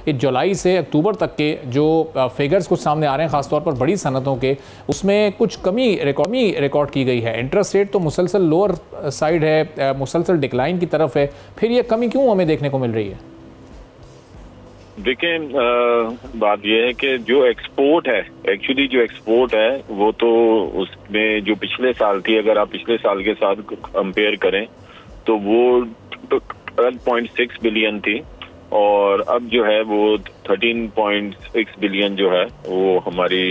कि जुलाई से अक्टूबर तक के जो फिगर्स कुछ सामने आ रहे हैं, ख़ासतौर पर बड़ी सनतों के, उसमें कुछ कमी रिकॉर्ड की गई है। इंटरेस्ट रेट तो मुसलसल लोअर साइड है, मुसलसल डिक्लाइन की तरफ है, फिर ये कमी क्यों हमें देखने को मिल रही है? देखिए, बात यह है कि जो एक्सपोर्ट है, एक्चुअली जो एक्सपोर्ट है वो तो उसमें जो पिछले साल थी, अगर आप पिछले साल के साथ कंपेयर करें तो वो 12.6 बिलियन थी और अब जो है वो 13.6 बिलियन जो है वो हमारी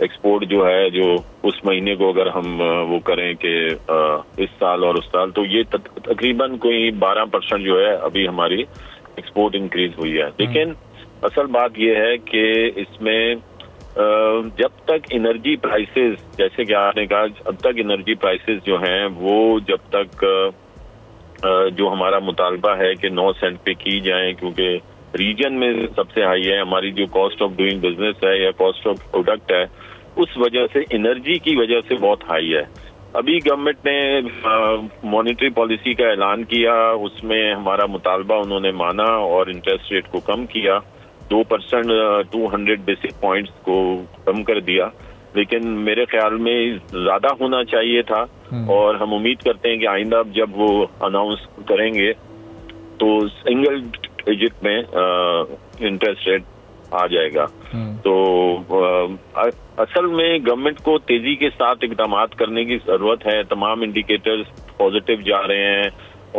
एक्सपोर्ट जो है, जो उस महीने को अगर हम वो करें कि इस साल और उस साल, तो ये तकरीबन कोई 12% जो है अभी हमारी एक्सपोर्ट इंक्रीज हुई है। लेकिन असल बात यह है कि इसमें जब तक एनर्जी प्राइसेस, जैसे कि आपने कहा, अब तक एनर्जी प्राइसेस जो हैं वो जब तक जो हमारा मुतालबा है कि 9 सेंट पे की जाए, क्योंकि रीजन में सबसे हाई है, हमारी जो कॉस्ट ऑफ डूइंग बिजनेस है या कॉस्ट ऑफ प्रोडक्ट है, उस वजह से एनर्जी की वजह से बहुत हाई है। अभी गवर्नमेंट ने मॉनेटरी पॉलिसी का ऐलान किया, उसमें हमारा मुतालबा उन्होंने माना और इंटरेस्ट रेट को कम किया, 2% 200 बेसिस पॉइंट्स को कम कर दिया। लेकिन मेरे ख्याल में ज्यादा होना चाहिए था और हम उम्मीद करते हैं कि आइंदा जब वो अनाउंस करेंगे तो सिंगल डिजिट में इंटरेस्ट रेट आ जाएगा। तो असल में गवर्नमेंट को तेजी के साथ इकदाम करने की जरूरत है। तमाम इंडिकेटर्स पॉजिटिव जा रहे हैं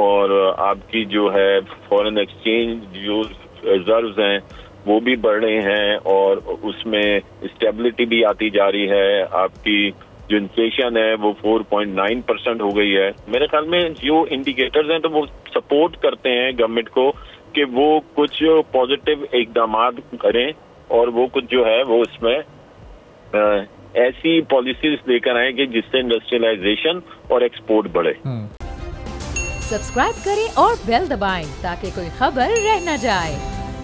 और आपकी जो है फॉरेन एक्सचेंज जो रिजर्व्स हैं वो भी बढ़ रहे हैं और उसमें स्टेबिलिटी भी आती जा रही है। आपकी जो इन्फ्लेशन है वो 4.9% हो गई है। मेरे ख्याल में जो इंडिकेटर्स हैं तो वो सपोर्ट करते हैं गवर्नमेंट को कि वो कुछ पॉजिटिव इकदाम करें और वो कुछ जो है वो इसमें ऐसी पॉलिसीज लेकर आए कि जिससे इंडस्ट्रियलाइजेशन और एक्सपोर्ट बढ़े। सब्सक्राइब करें और बेल दबाएं ताकि कोई खबर रह न जाए।